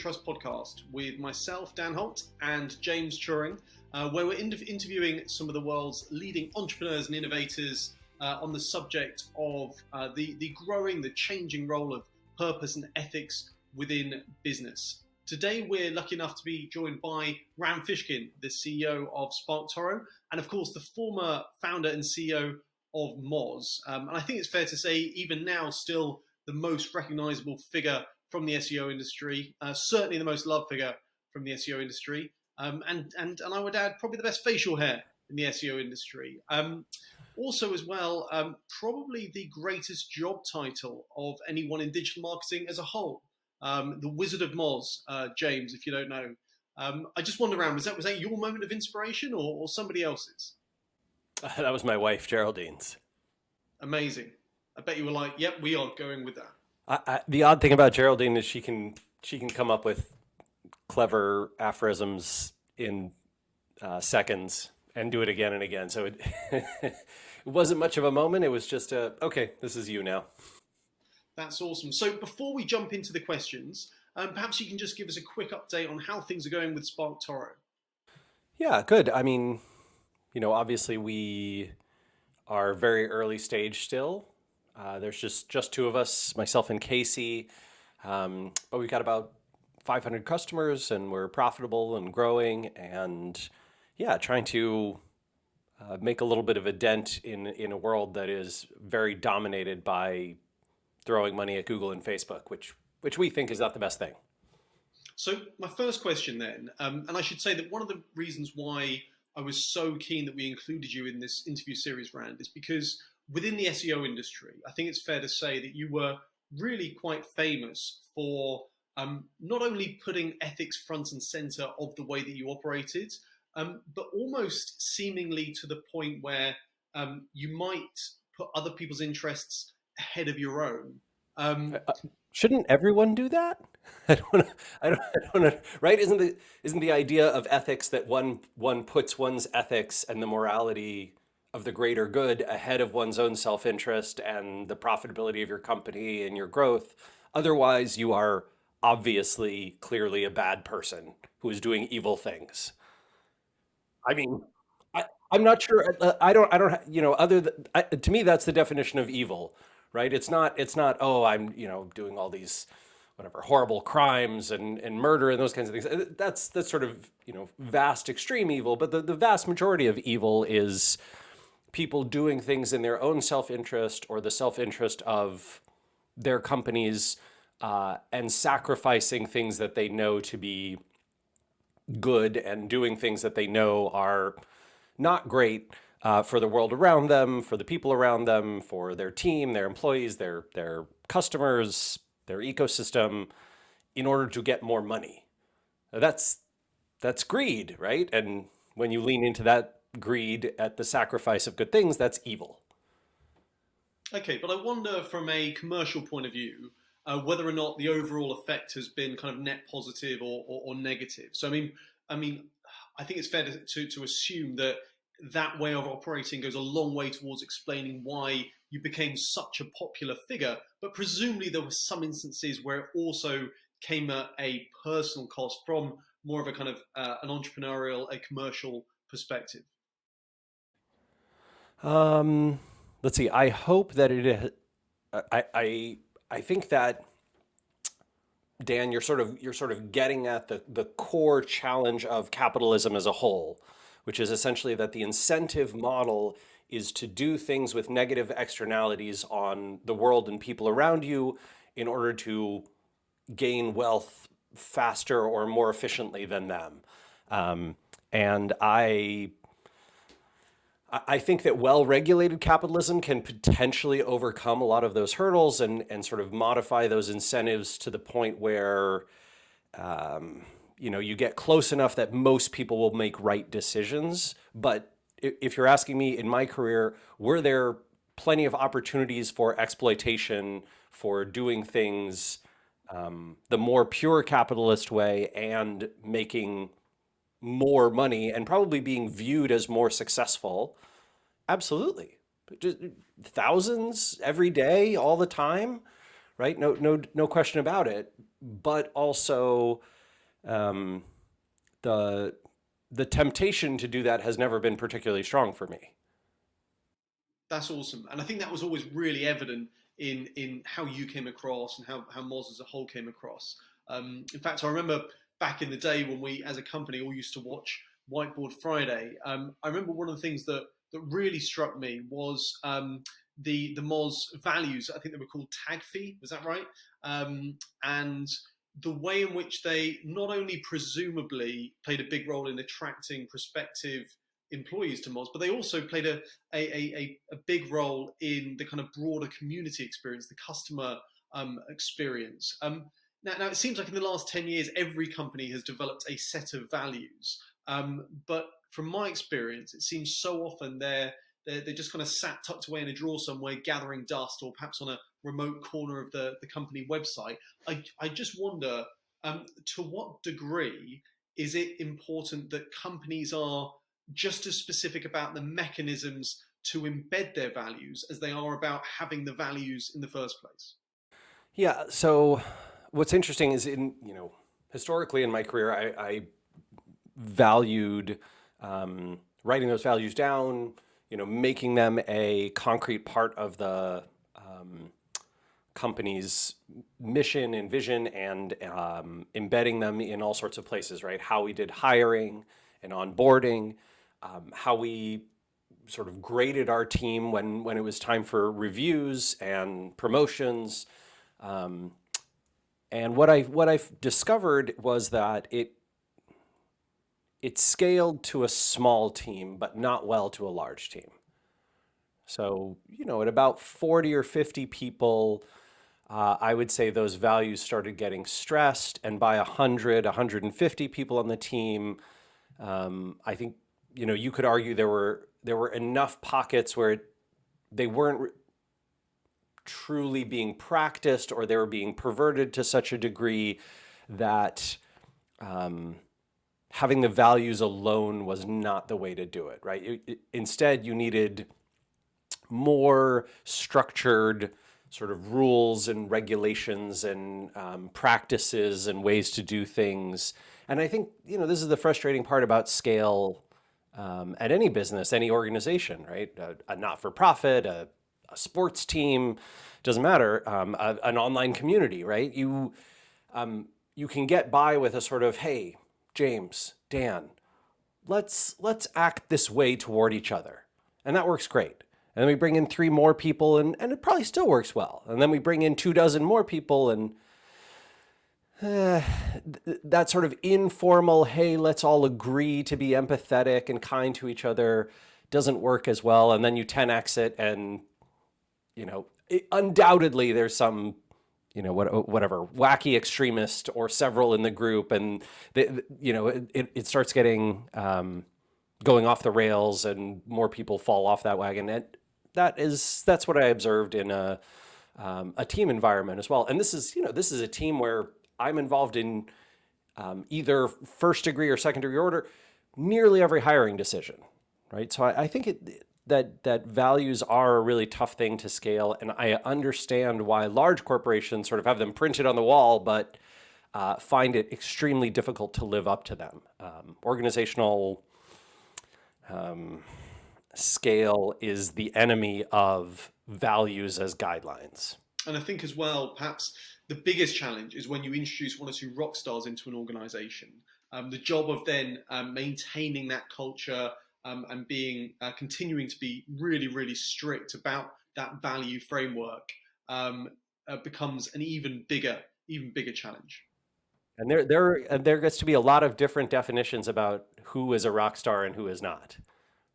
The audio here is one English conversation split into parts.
Trust podcast with myself, Dan Holt, and James Turing, where we're interviewing some of the world's leading entrepreneurs and innovators on the subject of the growing, the changing role of purpose and ethics within business. Today, we're lucky enough to be joined by Ram Fishkin, the CEO of SparkToro, and of course, the former founder and CEO of Moz. And I think it's fair to say, even now, still the most recognizable figure from the SEO industry, certainly the most loved figure from the SEO industry, and I would add probably the best facial hair in the SEO industry. Also as well, probably the greatest job title of anyone in digital marketing as a whole. The Wizard of Moz, James, if you don't know. I just wonder, Ram, was that your moment of inspiration or somebody else's? That was my wife, Geraldine's. Amazing. I bet you were like, yep, we are going with that. The odd thing about Geraldine is she can come up with clever aphorisms in seconds and do it again and again. So it it wasn't much of a moment. It was just okay, this is you now. That's awesome. So before we jump into the questions, perhaps you can just give us a quick update on how things are going with SparkToro. Yeah, good. I mean, obviously we are very early stage still. There's just two of us, myself and Casey, but we've got about 500 customers, and we're profitable and growing, and yeah, trying to make a little bit of a dent in a world that is very dominated by throwing money at Google and Facebook, which we think is not the best thing. So my first question then, and I should say that one of the reasons why I was so keen that we included you in this interview series, Rand, is because within the SEO industry, I think it's fair to say that you were really quite famous for not only putting ethics front and center of the way that you operated, but almost seemingly to the point where you might put other people's interests ahead of your own. Shouldn't everyone do that? I don't know, right? Isn't the idea of ethics that one puts one's ethics and the morality of the greater good ahead of one's own self-interest and the profitability of your company and your growth? Otherwise, you are obviously, clearly a bad person who is doing evil things. I mean, I'm not sure. I don't. Other than, to me, that's the definition of evil, right? It's not. Oh, I'm doing all these whatever horrible crimes and murder and those kinds of things. That's sort of vast extreme evil. But the vast majority of evil is people doing things in their own self-interest or the self-interest of their companies, and sacrificing things that they know to be good and doing things that they know are not great for the world around them, for the people around them, for their team, their employees, their customers, their ecosystem, in order to get more money. That's greed, right? And when you lean into that greed at the sacrifice of good things, that's evil. Okay, but I wonder from a commercial point of view, whether or not the overall effect has been kind of net positive or negative. So I mean, I think it's fair to assume that way of operating goes a long way towards explaining why you became such a popular figure. But presumably there were some instances where it also came at a personal cost from more of a kind of an entrepreneurial, a commercial perspective. Let's see. I hope that it. I think that, Dan, you're sort of getting at the core challenge of capitalism as a whole, which is essentially that the incentive model is to do things with negative externalities on the world and people around you in order to gain wealth faster or more efficiently than them. And I think that well-regulated capitalism can potentially overcome a lot of those hurdles and sort of modify those incentives to the point where you get close enough that most people will make right decisions. But if you're asking me, in my career, were there plenty of opportunities for exploitation, for doing things the more pure capitalist way and making more money and probably being viewed as more successful? Absolutely. Just thousands every day, all the time, right? No question about it. But also, um, the the temptation to do that has never been particularly strong for me. That's awesome, and I think that was always really evident in how you came across and how Moz as a whole came across. In fact, I remember back in the day when we, as a company, all used to watch Whiteboard Friday. I remember one of the things that really struck me was the Moz values. I think they were called TAGFI. Was that right? And the way in which they not only presumably played a big role in attracting prospective employees to Moz, but they also played a big role in the kind of broader community experience, the customer experience. Now, it seems like in the last 10 years, every company has developed a set of values. But from my experience, it seems so often they're just kind of sat tucked away in a drawer somewhere, gathering dust, or perhaps on a remote corner of the company website. I just wonder, to what degree is it important that companies are just as specific about the mechanisms to embed their values as they are about having the values in the first place? Yeah. So what's interesting is historically in my career, I valued writing those values down, making them a concrete part of the company's mission and vision, and embedding them in all sorts of places, right? How we did hiring and onboarding, how we sort of graded our team when it was time for reviews and promotions. And what I've discovered was that it scaled to a small team, but not well to a large team. So, at about 40 or 50 people, I would say those values started getting stressed. And by 100, 150 people on the team, I think, you could argue there were enough pockets where they weren't truly being practiced, or they were being perverted to such a degree that having the values alone was not the way to do it, right? Instead, you needed more structured sort of rules and regulations and practices and ways to do things. And I think, this is the frustrating part about scale at any business, any organization, right? A not-for-profit, a sports team, doesn't matter, an online community, right? You can get by with a sort of, hey, James, Dan, let's act this way toward each other. And that works great. And then we bring in 3 more people, and it probably still works well. And then we bring in 24 more people, and that sort of informal, hey, let's all agree to be empathetic and kind to each other, doesn't work as well. And then you 10x it, and undoubtedly there's some, whatever wacky extremist or several in the group, and it starts getting going off the rails, and more people fall off that wagon. And that's what I observed in a team environment as well. And this is a team where I'm involved in either first degree or second degree order nearly every hiring decision, right? So I think that values are a really tough thing to scale, and I understand why large corporations sort of have them printed on the wall, but find it extremely difficult to live up to them. Organizational scale is the enemy of values as guidelines. And I think as well, perhaps the biggest challenge is when you introduce 1 or 2 rock stars into an organization. The job of then maintaining that culture and being continuing to be really, really strict about that value framework becomes an even bigger challenge. And there gets to be a lot of different definitions about who is a rock star and who is not,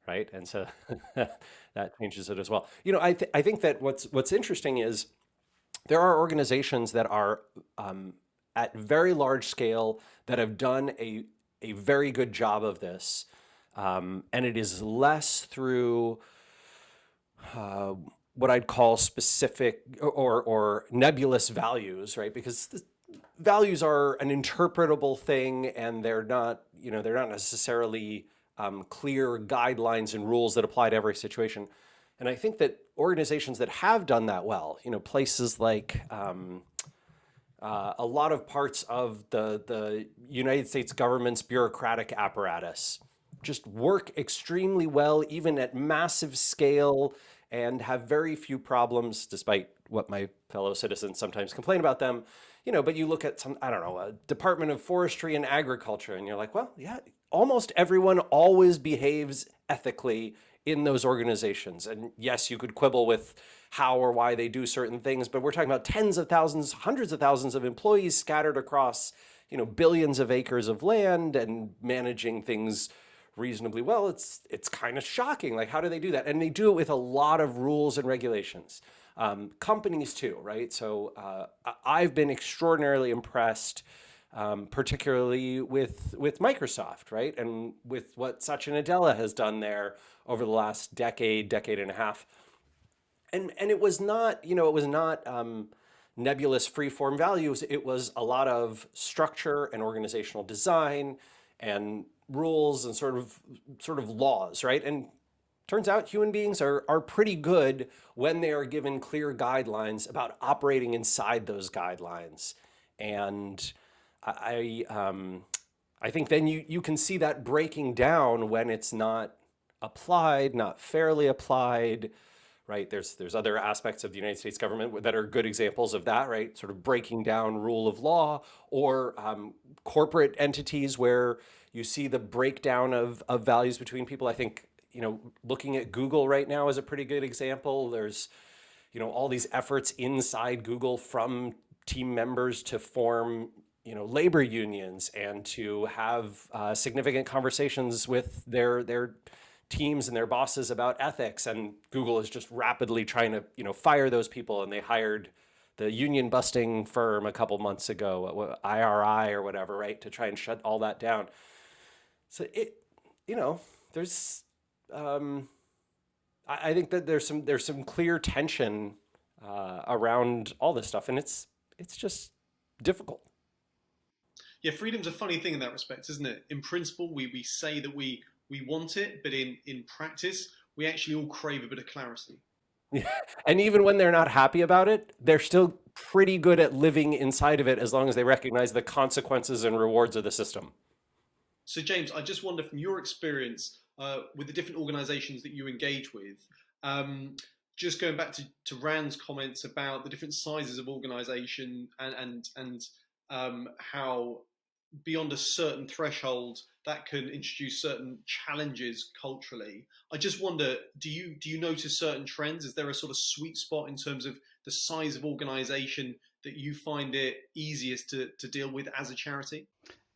right? And so that changes it as well. I think that what's interesting is there are organizations that are at very large scale that have done a very good job of this, and it is less through what I'd call specific or nebulous values, right? Because values are an interpretable thing, and they're not necessarily clear guidelines and rules that apply to every situation. And I think that organizations that have done that well, places like a lot of parts of the United States government's bureaucratic apparatus just work extremely well, even at massive scale, and have very few problems, despite what my fellow citizens sometimes complain about them. But you look at some, I don't know, a Department of Forestry and Agriculture, and you're like, well, yeah, almost everyone always behaves ethically in those organizations. And yes, you could quibble with how or why they do certain things, but we're talking about tens of thousands, hundreds of thousands of employees scattered across, billions of acres of land and managing things reasonably well. It's kind of shocking. Like, how do they do that? And they do it with a lot of rules and regulations. Companies too, right? So I've been extraordinarily impressed, particularly with Microsoft, right, and with what Satya Nadella has done there over the last decade and a half. And it was not, nebulous free-form values. It was a lot of structure and organizational design and rules and sort of laws, right? And turns out human beings are pretty good when they are given clear guidelines about operating inside those guidelines. And I think then you can see that breaking down when it's not applied, not fairly applied, right? There's other aspects of the United States government that are good examples of that, right? Sort of breaking down rule of law, or corporate entities where you see the breakdown of values between people. I think, looking at Google right now is a pretty good example. There's, all these efforts inside Google from team members to form, labor unions and to have significant conversations with their teams and their bosses about ethics. And Google is just rapidly trying to, fire those people. And they hired the union busting firm a couple months ago, IRI or whatever, right, to try and shut all that down. So there's, I think that there's some clear tension around all this stuff, and it's just difficult. Yeah, freedom's a funny thing in that respect, isn't it? In principle, we say that we want it, but in practice, we actually all crave a bit of clarity. Yeah. And even when they're not happy about it, they're still pretty good at living inside of it as long as they recognize the consequences and rewards of the system. So, James, I just wonder from your experience with the different organisations that you engage with, just going back to Rand's comments about the different sizes of organisation and how beyond a certain threshold that can introduce certain challenges culturally. I just wonder, do you notice certain trends? Is there a sort of sweet spot in terms of the size of organisation that you find it easiest to deal with as a charity?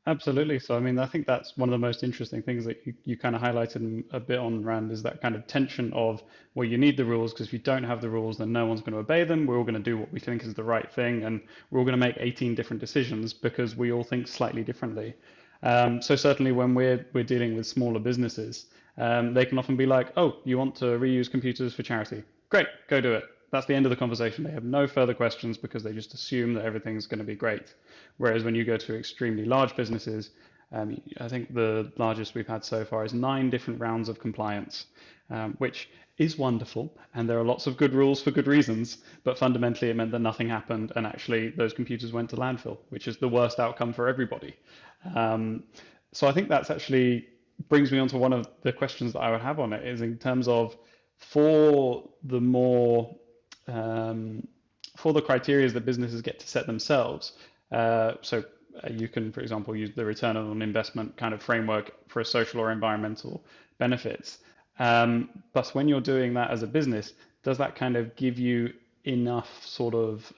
Absolutely. So, I mean, I think that's one of the most interesting things that you kind of highlighted a bit on, Rand, is that kind of tension of, well, you need the rules because if you don't have the rules, then no one's going to obey them. We're all going to do what we think is the right thing, and we're all going to make 18 different decisions because we all think slightly differently. So certainly when we're dealing with smaller businesses, they can often be like, oh, you want to reuse computers for charity? Great, go do it. That's the end of the conversation. They have no further questions because they just assume that everything's going to be great. Whereas when you go to extremely large businesses, I think the largest we've had so far is 9 different rounds of compliance, which is wonderful. And there are lots of good rules for good reasons. But fundamentally, it meant that nothing happened. And actually, those computers went to landfill, which is the worst outcome for everybody. Um, so I think that's actually brings me on to one of the questions that I would have on it, is in terms of for the more um, for the criteria that businesses get to set themselves. You can, for example, use the return on investment kind of framework for social or environmental benefits. But when you're doing that as a business, does that kind of give you enough sort of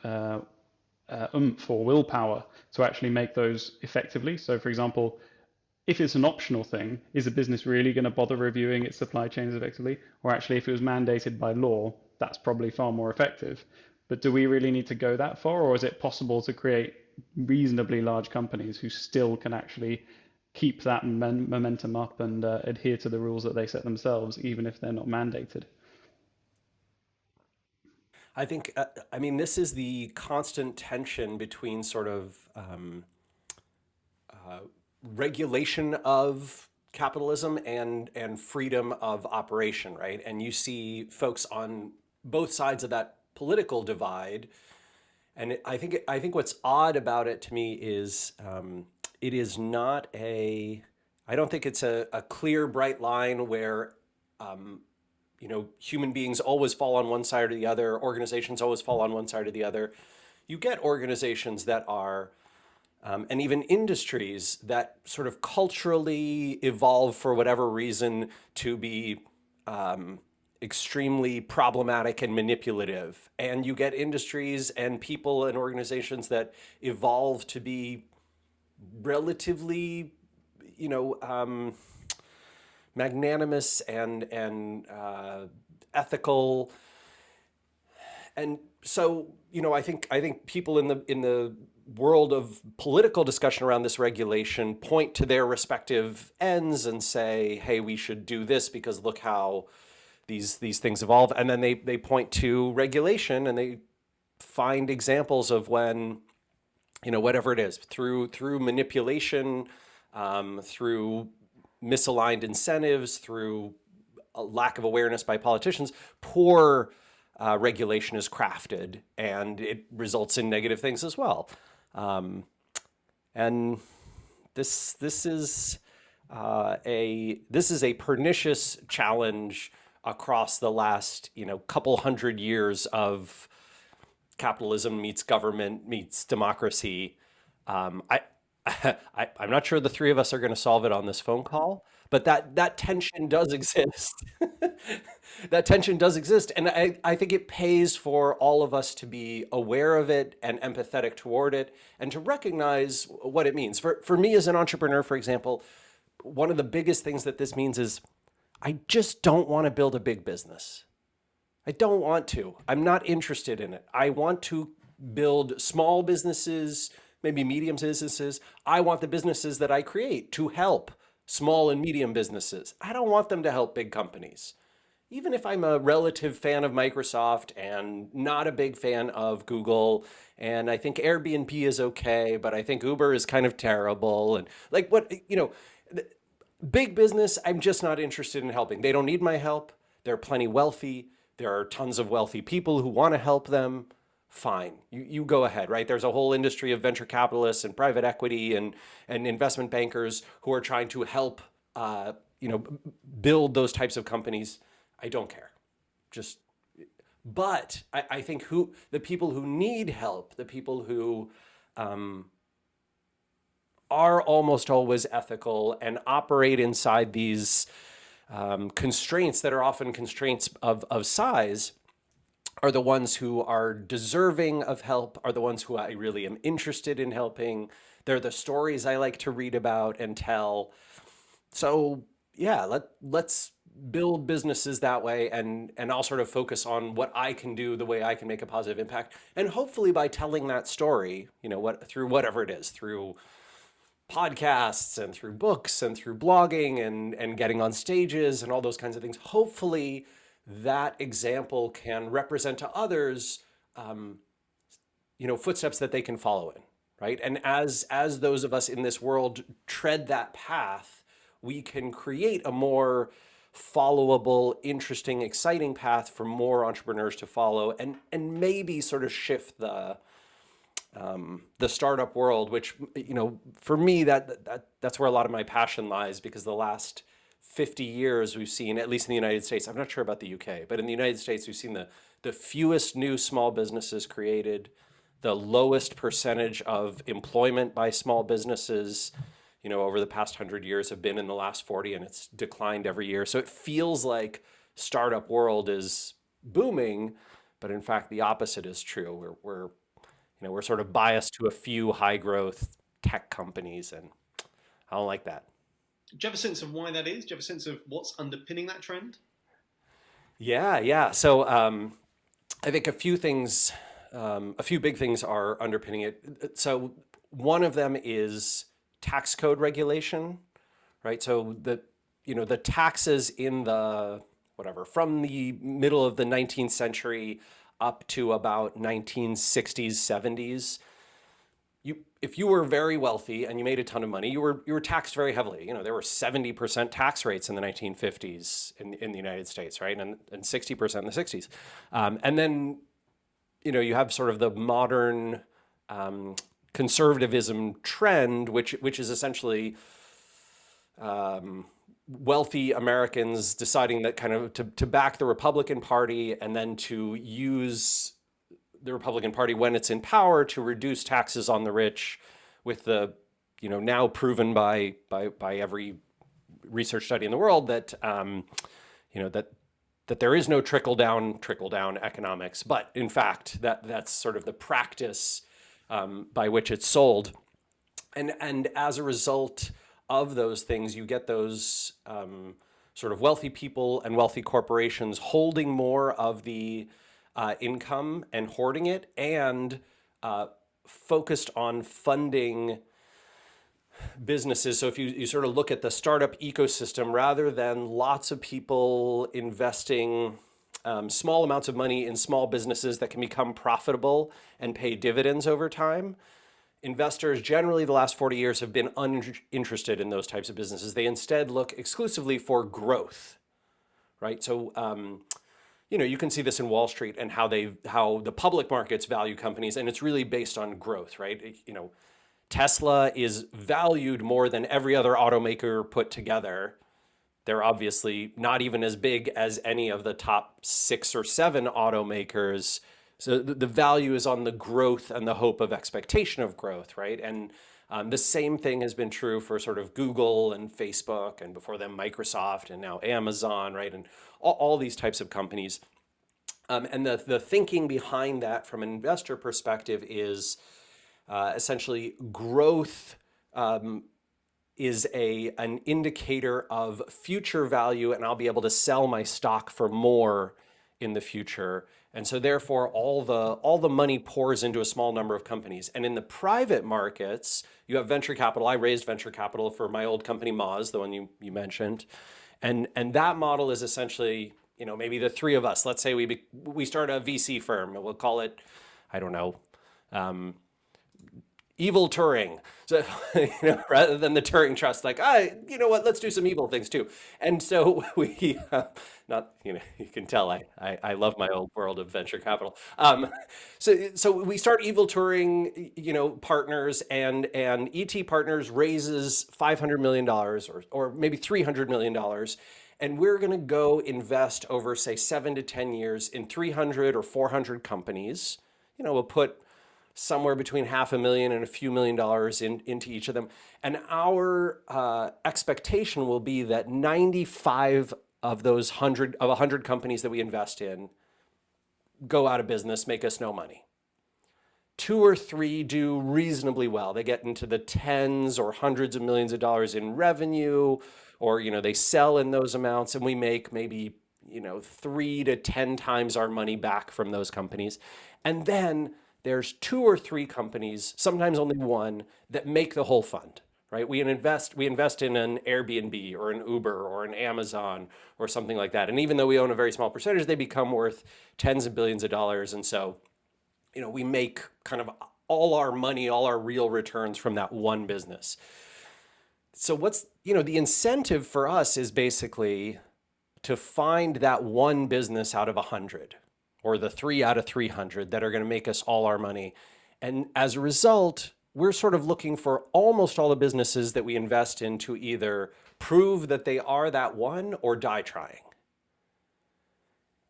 oomph or willpower to actually make those effectively? So, for example, if it's an optional thing, is a business really going to bother reviewing its supply chains effectively? Or actually, if it was mandated by law, that's probably far more effective. But do we really need to go that far, or is it possible to create reasonably large companies who still can actually keep that momentum up and adhere to the rules that they set themselves, even if they're not mandated? I think, I mean, this is the constant tension between sort of regulation of capitalism and freedom of operation, right? And you see folks on both sides of that political divide, I think what's odd about it to me is it is not I don't think it's a clear, bright line where human beings always fall on one side or the other, organizations always fall on one side or the other. You get organizations that are, and even industries that sort of culturally evolve for whatever reason to be extremely problematic and manipulative. And you get industries and people and organizations that evolve to be relatively, you know, magnanimous and ethical. And so, I think people in the world of political discussion around this regulation point to their respective ends and say, "Hey, we should do this because look how these things evolve." And then they point to regulation and they find examples of when, whatever it is, through manipulation, through misaligned incentives, through a lack of awareness by politicians, poor regulation is crafted, and it results in negative things as well. And this is a pernicious challenge across the last couple hundred years of capitalism meets government meets democracy. I, I'm not sure the three of us are going to solve it on this phone call, but that tension does exist. That tension does exist, and I think it pays for all of us to be aware of it and empathetic toward it, and to recognize what it means. For me as an entrepreneur, for example, one of the biggest things that this means is I just don't want to build a big business. I don't want to. I'm not interested in it. I want to build small businesses, maybe medium businesses. I want the businesses that I create to help small and medium businesses. I don't want them to help big companies. Even if I'm a relative fan of Microsoft and not a big fan of Google, and I think Airbnb is okay, but I think Uber is kind of terrible. And like big business, I'm just not interested in helping. They don't need my help. They're plenty wealthy. There are tons of wealthy people who want to help them. Fine, you go ahead, right? There's a whole industry of venture capitalists and private equity and investment bankers who are trying to help, build those types of companies. I don't care. Just, but I think the people who need help, the people who are almost always ethical and operate inside these constraints that are often constraints of size, are the ones who are deserving of help, are the ones who I really am interested in helping. They're the stories I like to read about and tell. So yeah, let's build businesses that way, and I'll sort of focus on what I can do, the way I can make a positive impact. And hopefully by telling that story, through whatever it is, through podcasts and through books and through blogging and getting on stages and all those kinds of things, hopefully that example can represent to others, footsteps that they can follow in, right? And as those of us in this world tread that path, we can create a more followable, interesting, exciting path for more entrepreneurs to follow, and maybe sort of shift the startup world, which for me that's where a lot of my passion lies, because the last 50 years we've seen, at least in the United States, I'm not sure about the UK, but in the United States we've seen the fewest new small businesses created, the lowest percentage of employment by small businesses, over the past 100 years have been in the last 40, and it's declined every year. So it feels like startup world is booming, but in fact the opposite is true. We're sort of biased to a few high growth tech companies, and I don't like that. Do you have a sense of why that is? Do you have a sense of what's underpinning that trend? Yeah. So I think a few big things are underpinning it. So one of them is tax code regulation, right? So the taxes in from the middle of the 19th century up to about 1960s, 70s, if you were very wealthy and you made a ton of money, you were taxed very heavily. There were 70% tax rates in the 1950s in the United States, right? And 60% in the 60s. And then you have sort of the modern conservatism trend, which is essentially wealthy Americans deciding that kind of to back the Republican Party and then to use the Republican Party when it's in power to reduce taxes on the rich, with the now proven by every research study in the world that that there is no trickle down economics, but in fact that's sort of the practice by which it's sold, and as a result of those things, you get those sort of wealthy people and wealthy corporations holding more of the income and hoarding it, and focused on funding businesses. So if you sort of look at the startup ecosystem, rather than lots of people investing small amounts of money in small businesses that can become profitable and pay dividends over time, investors generally the last 40 years have been uninterested in those types of businesses. They instead look exclusively for growth, right? So you can see this in Wall Street and how the public markets value companies, and it's really based on growth, right? Tesla is valued more than every other automaker put together. They're obviously not even as big as any of the top 6 or 7 automakers. So the value is on the growth and the hope of expectation of growth, right? And the same thing has been true for sort of Google and Facebook, and before them Microsoft, and now Amazon, right? And all these types of companies. And the thinking behind that from an investor perspective is essentially growth is an indicator of future value, and I'll be able to sell my stock for more in the future. And so therefore all the money pours into a small number of companies. And in the private markets, you have venture capital. I raised venture capital for my old company Moz, the one you mentioned. And that model is essentially, maybe the 3 of us, let's say we start a VC firm, and we'll call it, I don't know, evil Turing. So, rather than the Turing Trust, like, what, let's do some evil things too. And so we, you can tell I love my old world of venture capital. So we start evil Turing, partners, and ET Partners raises $500 million or maybe $300 million. And we're going to go invest over, say, 7 to 10 years in 300 or 400 companies. We'll put somewhere between $500,000 and a few $1,000,000 into each of them. And our expectation will be that 95 of those 100 companies that we invest in go out of business, make us no money. 2 or 3 do reasonably well. They get into the tens or hundreds of millions of dollars in revenue, or they sell in those amounts, and we make maybe 3 to 10 times our money back from those companies. And then there's 2 or 3 companies, sometimes only 1, that make the whole fund, right? We invest in an Airbnb or an Uber or an Amazon or something like that. And even though we own a very small percentage, they become worth tens of billions of dollars. And so, we make kind of all our money, all our real returns from that one business. So what's, the incentive for us is basically to find that one business out of 100. Or the 3 out of 300 that are going to make us all our money. And as a result, we're sort of looking for almost all the businesses that we invest in to either prove that they are that one or die trying.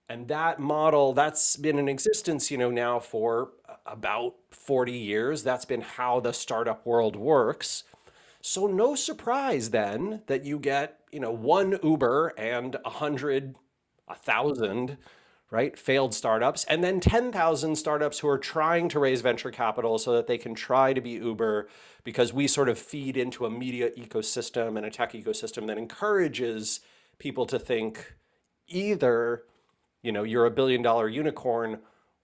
And that model, that's been in existence, now for about 40 years. That's been how the startup world works. So no surprise then that you get, one Uber and 100, 1,000, right, failed startups, and then 10,000 startups who are trying to raise venture capital so that they can try to be Uber, because we sort of feed into a media ecosystem and a tech ecosystem that encourages people to think either, you're a $1 billion unicorn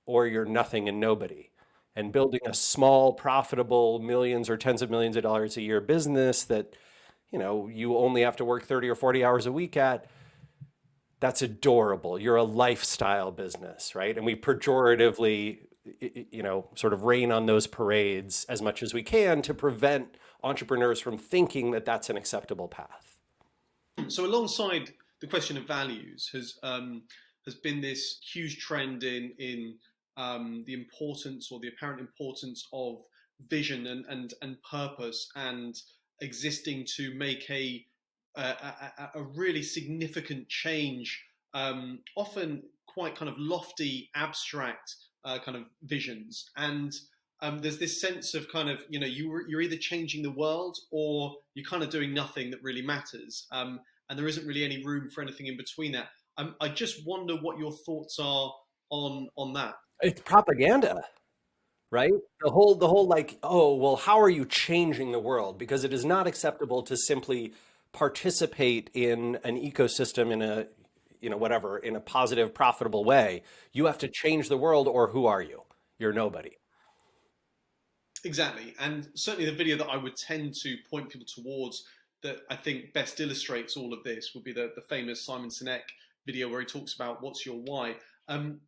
or you're nothing and nobody. And building a small, profitable millions or tens of millions of dollars a year business that, you only have to work 30 or 40 hours a week at, that's adorable. You're a lifestyle business, right? And we pejoratively, sort of rain on those parades as much as we can to prevent entrepreneurs from thinking that that's an acceptable path. So alongside the question of values has been this huge trend in the importance or the apparent importance of vision and purpose and existing to make a really significant change, often quite kind of lofty, abstract kind of visions. And there's this sense of kind of, you're either changing the world or you're kind of doing nothing that really matters. And there isn't really any room for anything in between that. I just wonder what your thoughts are on that. It's propaganda, right? The whole like, oh, well, how are you changing the world? Because it is not acceptable to simply participate in an ecosystem in a, whatever, in a positive, profitable way. You have to change the world, or who are you? You're nobody. Exactly. And certainly the video that I would tend to point people towards that I think best illustrates all of this would be the famous Simon Sinek video where he talks about what's your why. Um,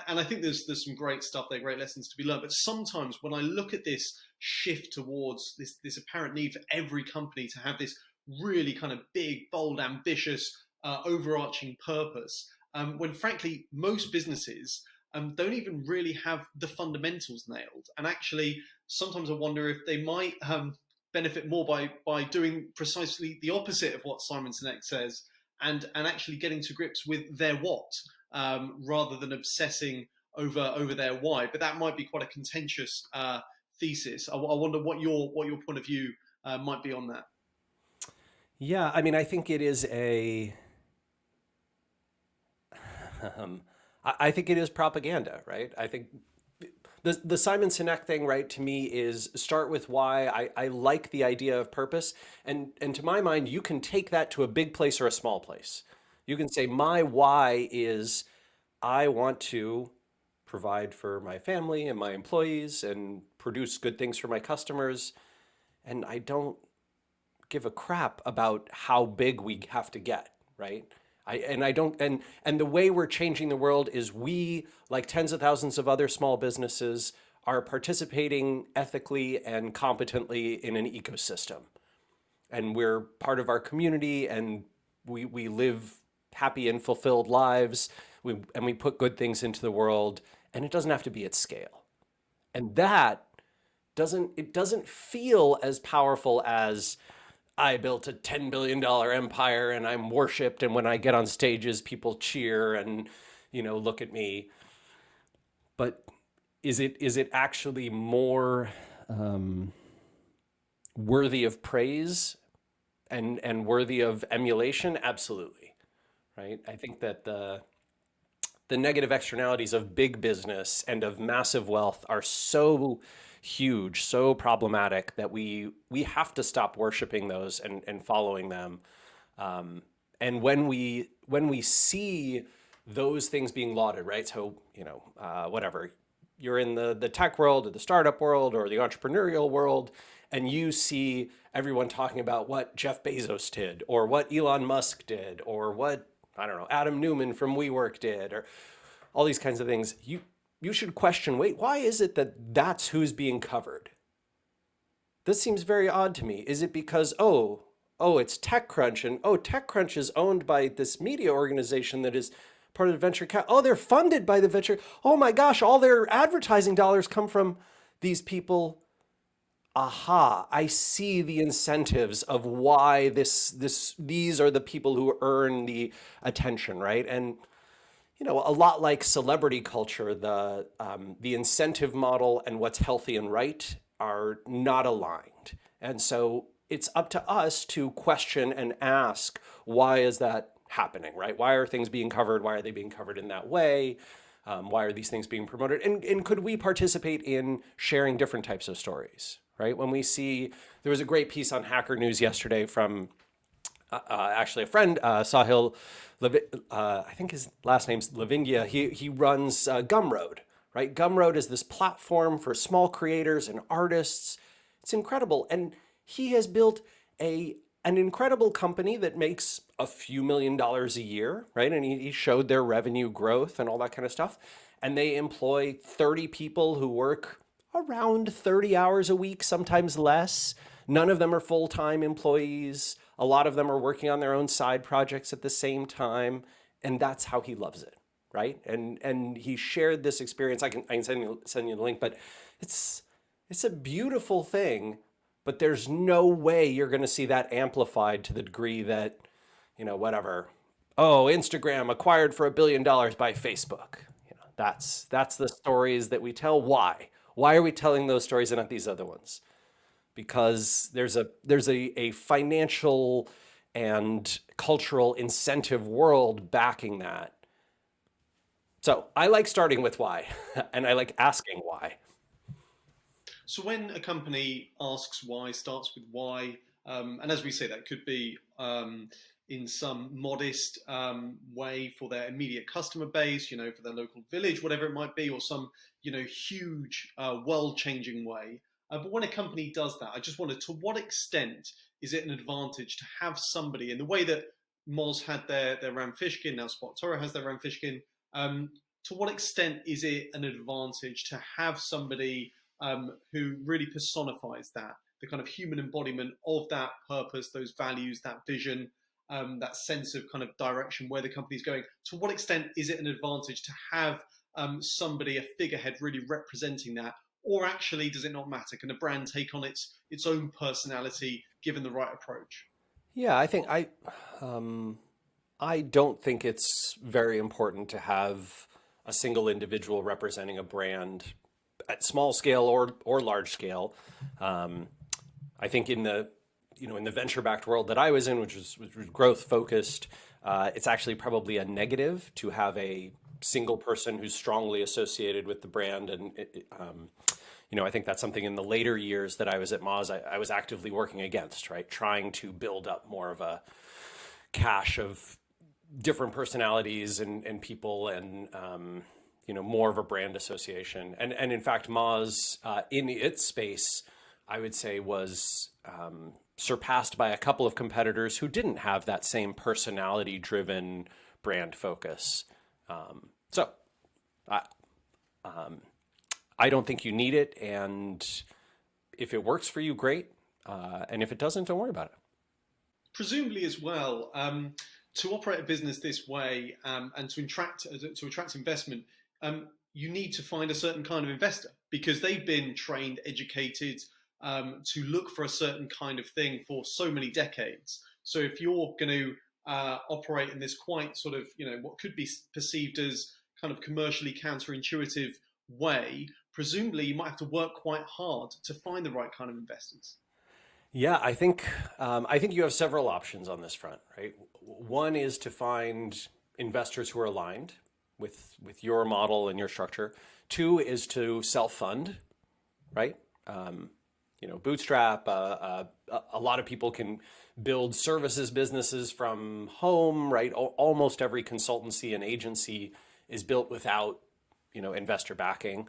and I think there's some great stuff there, great lessons to be learned. But sometimes when I look at this shift towards this apparent need for every company to have this really kind of big, bold, ambitious, overarching purpose, when frankly most businesses don't even really have the fundamentals nailed. And actually, sometimes I wonder if they might benefit more by doing precisely the opposite of what Simon Sinek says, and actually getting to grips with their what, rather than obsessing over their why. But that might be quite a contentious thesis. I wonder what your point of view might be on that. Yeah, I mean, I think it is a. I think it is propaganda, right? I think the Simon Sinek thing, right, to me is start with why. I like the idea of purpose. And to my mind, you can take that to a big place or a small place. You can say, my why is I want to provide for my family and my employees and produce good things for my customers. And I don't give a crap about how big we have to get, right? I don't and the way we're changing the world is we, like tens of thousands of other small businesses, are participating ethically and competently in an ecosystem. And we're part of our community and we live happy and fulfilled lives. And we put good things into the world, and it doesn't have to be at scale. And that doesn't feel as powerful as I built a $10 billion empire and I'm worshipped, and when I get on stages people cheer and look at me. But is it actually more worthy of praise and worthy of emulation? Absolutely. Right? I think that the negative externalities of big business and of massive wealth are so huge, so problematic that we have to stop worshiping those and following them. And when we see those things being lauded, right? So whatever, you're in the tech world or the startup world or the entrepreneurial world, and you see everyone talking about what Jeff Bezos did or what Elon Musk did or what, I don't know, Adam Newman from WeWork did, or all these kinds of things. You should question, wait, why is it that that's who's being covered? This seems very odd to me. Is it because, it's TechCrunch, and TechCrunch is owned by this media organization that is part of the venture cap. Oh, they're funded by the venture. Oh my gosh, all their advertising dollars come from these people. Aha, I see the incentives of why these are the people who earn the attention, right? And a lot like celebrity culture, the incentive model and what's healthy and right are not aligned. And so it's up to us to question and ask, why is that happening, right? Why are things being covered? Why are they being covered in that way? Why are these things being promoted? And could we participate in sharing different types of stories, right? When we see, there was a great piece on Hacker News yesterday from actually a friend, Sahil, I think his last name's Lavingia. He runs Gumroad, right? Gumroad is this platform for small creators and artists. It's incredible. And he has built an incredible company that makes a few $1,000,000 a year, right? And he showed their revenue growth and all that kind of stuff. And they employ 30 people who work around 30 hours a week, sometimes less. None of them are full-time employees. A lot of them are working on their own side projects at the same time. And that's how he loves it, right? And he shared this experience. I can send you the link, but it's a beautiful thing. But there's no way you're going to see that amplified to the degree that, whatever. Oh, Instagram acquired for $1 billion by Facebook. That's the stories that we tell. Why? Why are we telling those stories and not these other ones? Because there's a financial and cultural incentive world backing that. So I like starting with why, and I like asking why. So when a company asks why, starts with why, and as we say, that could be in some modest way for their immediate customer base, for their local village, whatever it might be, or some, huge world-changing way. But when a company does that, I just wonder, to what extent is it an advantage to have somebody in the way that Moz had their Ram Fishkin, now SparkToro has their Ram Fishkin. To what extent is it an advantage to have somebody who really personifies that, the kind of human embodiment of that purpose, those values, that vision, that sense of kind of direction where the company's going? To what extent is it an advantage to have somebody, a figurehead, really representing that? Or actually, does it not matter? Can a brand take on its own personality given the right approach? Yeah, I don't think it's very important to have a single individual representing a brand at small scale or large scale. I think in the venture backed world that I was in, which was growth focused, it's actually probably a negative to have a single person who's strongly associated with the brand. And I think that's something in the later years that I was at Moz, I was actively working against, right? Trying to build up more of a cache of different personalities and people and more of a brand association. And in fact, Moz in its space, I would say, was surpassed by a couple of competitors who didn't have that same personality driven brand focus. So I don't think you need it. And if it works for you, great. And if it doesn't, don't worry about it. Presumably as well, to operate a business this way and to attract investment, you need to find a certain kind of investor because they've been trained, educated to look for a certain kind of thing for so many decades. So if you're going to operate in this quite sort of, what could be perceived as kind of commercially counterintuitive way, presumably you might have to work quite hard to find the right kind of investors. Yeah, I think you have several options on this front, right? One is to find investors who are aligned with your model and your structure. Two is to self-fund, right? Bootstrap. A lot of people can build services businesses from home, right? Almost every consultancy and agency is built without, investor backing.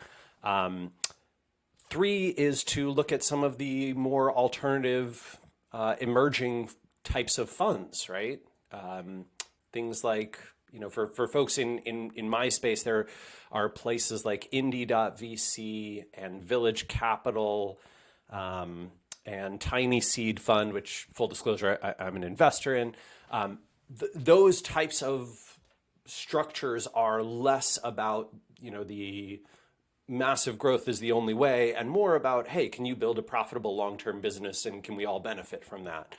Three is to look at some of the more alternative, emerging types of funds, right? Things like, for folks in my space, there are places like indie.vc and Village Capital and Tiny Seed Fund, which, full disclosure, I'm an investor in. Those types of structures are less about, the massive growth is the only way, and more about, hey, can you build a profitable long-term business and can we all benefit from that?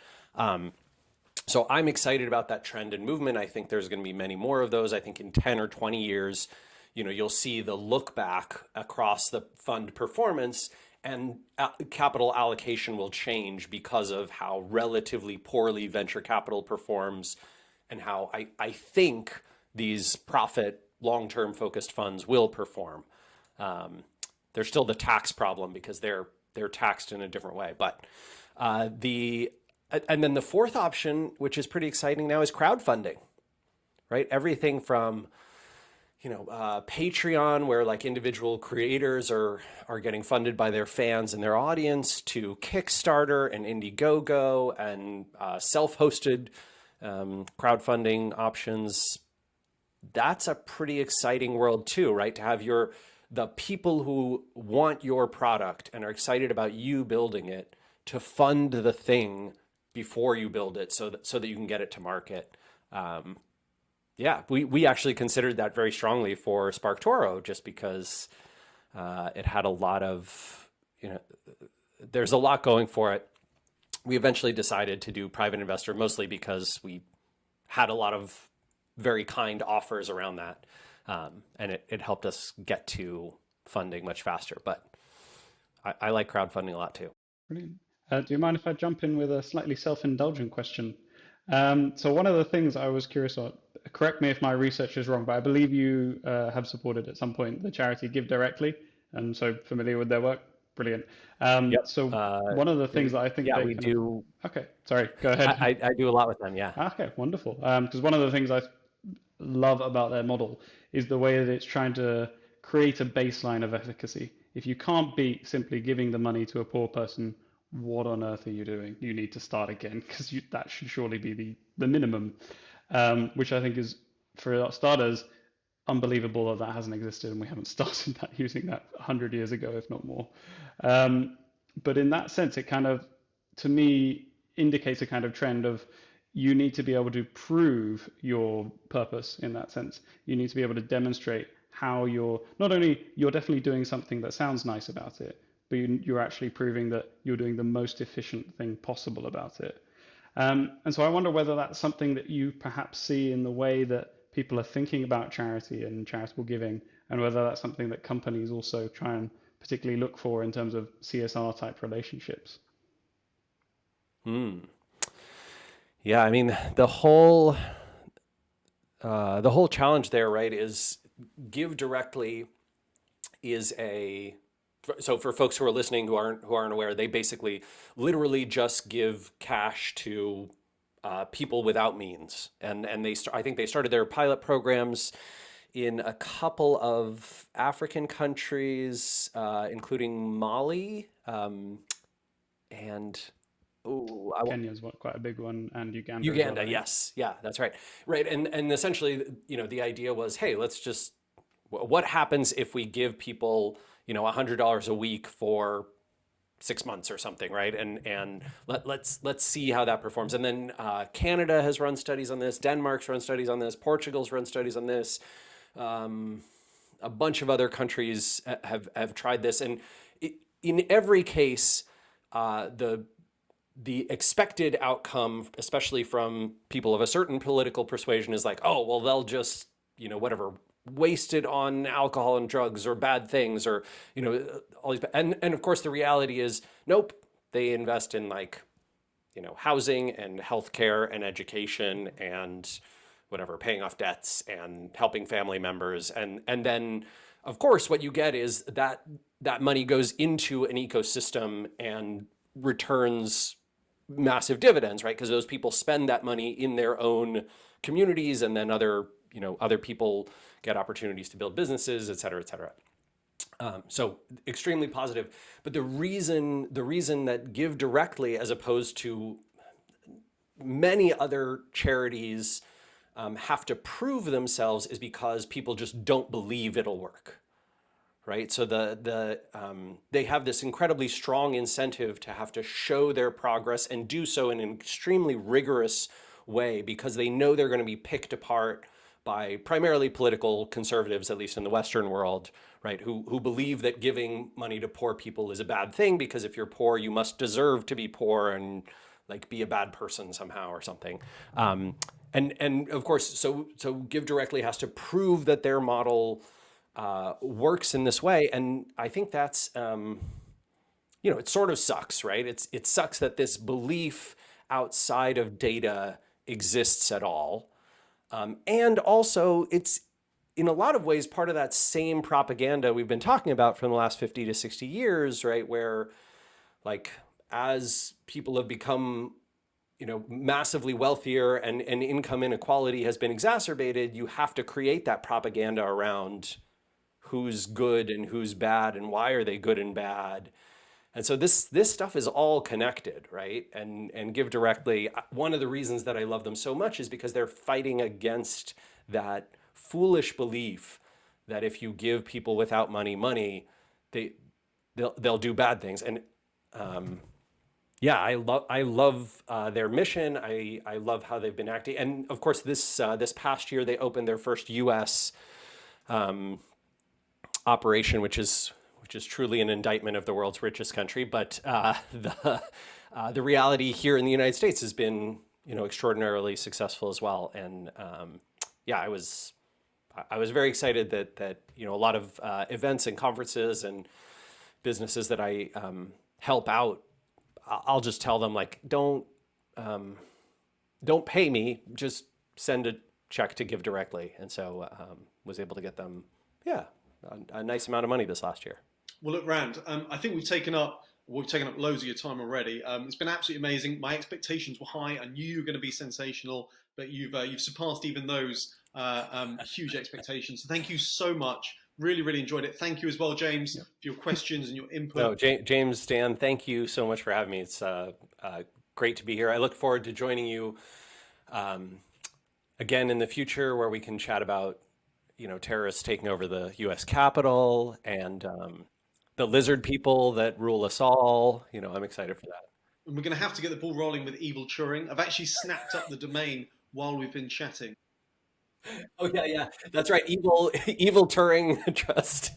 So I'm excited about that trend and movement. I think there's going to be many more of those. I think in 10 or 20 years, you'll see the look back across the fund performance and capital allocation will change because of how relatively poorly venture capital performs and how I think these profit long-term focused funds will perform. There's still the tax problem because they're taxed in a different way. But and then the fourth option, which is pretty exciting now, is crowdfunding, right? Everything from Patreon, where like individual creators are getting funded by their fans and their audience, to Kickstarter and Indiegogo and self-hosted crowdfunding options. That's a pretty exciting world too, right? To have the people who want your product and are excited about you building it to fund the thing before you build it so that you can get it to market. Yeah, we actually considered that very strongly for SparkToro, just because it had a lot of, there's a lot going for it. We eventually decided to do private investor, mostly because we had a lot of very kind offers around that. And it helped us get to funding much faster. But I like crowdfunding a lot too. Brilliant. Do you mind if I jump in with a slightly self-indulgent question? So one of the things I was curious about, correct me if my research is wrong, but I believe you have supported at some point the charity Give Directly, and so familiar with their work. Brilliant. Yep. So one of the things that I think Yeah, they we kind do. of, okay, sorry, go ahead. I do a lot with them. Yeah. Okay, wonderful. Because one of the things I love about their model is the way that it's trying to create a baseline of efficacy. If you can't beat simply giving the money to a poor person, what on earth are you doing? You need to start again, because that should surely be the minimum, which I think is, for starters, unbelievable that that hasn't existed and we haven't started that using that 100 years ago, if not more. Um, but in that sense, it kind of, to me, indicates a kind of trend of you need to be able to prove your purpose in that sense. You need to be able to demonstrate how you're not only you're definitely doing something that sounds nice about it, but you're actually proving that you're doing the most efficient thing possible about it. And so I wonder whether that's something that you perhaps see in the way that people are thinking about charity and charitable giving, and whether that's something that companies also try and particularly look for in terms of CSR type relationships. Hmm. Yeah, I mean the whole challenge there, right, is Give Directly is so for folks who are listening who aren't aware, they basically literally just give cash to people without means, and I think they started their pilot programs in a couple of African countries, including Mali, and oh, Kenya's quite a big one, and Uganda as well, I Uganda. think. Yes, yeah, that's right. Right, and essentially, the idea was, hey, what happens if we give people, $100 a week for 6 months or something, right? And let's see how that performs. And then Canada has run studies on this, Denmark's run studies on this, Portugal's run studies on this. A bunch of other countries have tried this, and in every case, the expected outcome, especially from people of a certain political persuasion, is like, oh, well, they'll just, whatever, waste it on alcohol and drugs or bad things, or, all these. And of course, the reality is, nope, they invest in, like, housing and healthcare and education and whatever, paying off debts and helping family members. And then, of course, what you get is that money goes into an ecosystem and returns massive dividends, right? Because those people spend that money in their own communities, and then other people get opportunities to build businesses, et cetera, et cetera. So extremely positive. But the reason that Give Directly, as opposed to many other charities, have to prove themselves, is because people just don't believe it'll work. Right, so they have this incredibly strong incentive to have to show their progress and do so in an extremely rigorous way, because they know they're going to be picked apart by primarily political conservatives, at least in the Western world, right, who believe that giving money to poor people is a bad thing, because if you're poor, you must deserve to be poor and, like, be a bad person somehow or something. And of course, so Give Directly has to prove that their model works in this way, and I think that's it sort of sucks, right? It sucks that this belief outside of data exists at all, and also it's in a lot of ways part of that same propaganda we've been talking about for the last 50 to 60 years, right? Where, like, as people have become massively wealthier, and income inequality has been exacerbated, you have to create that propaganda around who's good and who's bad and why are they good and bad. And so this stuff is all connected, right? And Give Directly, one of the reasons that I love them so much is because they're fighting against that foolish belief that if you give people without money, they'll do bad things. And Yeah, I love their mission. I love how they've been acting, and of course this past year they opened their first U.S. operation, which is truly an indictment of the world's richest country. But the reality here in the United States has been, extraordinarily successful as well. And yeah, I was very excited that a lot of events and conferences and businesses that I help out, I'll just tell them, like, don't pay me, just send a check to give directly. And so was able to get them, yeah, a nice amount of money this last year. Well, look, Rand, I think we've taken up loads of your time already. It's been absolutely amazing. My expectations were high. I knew you were going to be sensational, but you've surpassed even those huge expectations. So thank you so much. Really, really enjoyed it. Thank you as well, James, for your questions and your input. No, James, Dan, thank you so much for having me. It's great to be here. I look forward to joining you again in the future, where we can chat about terrorists taking over the U.S. Capitol and the lizard people that rule us all. I'm excited for that. And we're going to have to get the ball rolling with evil Turing. I've actually snapped up the domain while we've been chatting. Oh yeah, yeah, that's right. Evil Turing Trust.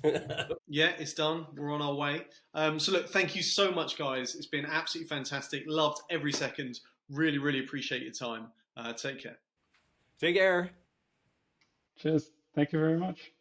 Yeah, it's done. We're on our way. So look, thank you so much, guys. It's been absolutely fantastic. Loved every second. Really, really appreciate your time. Take care. Take care. Cheers. Thank you very much.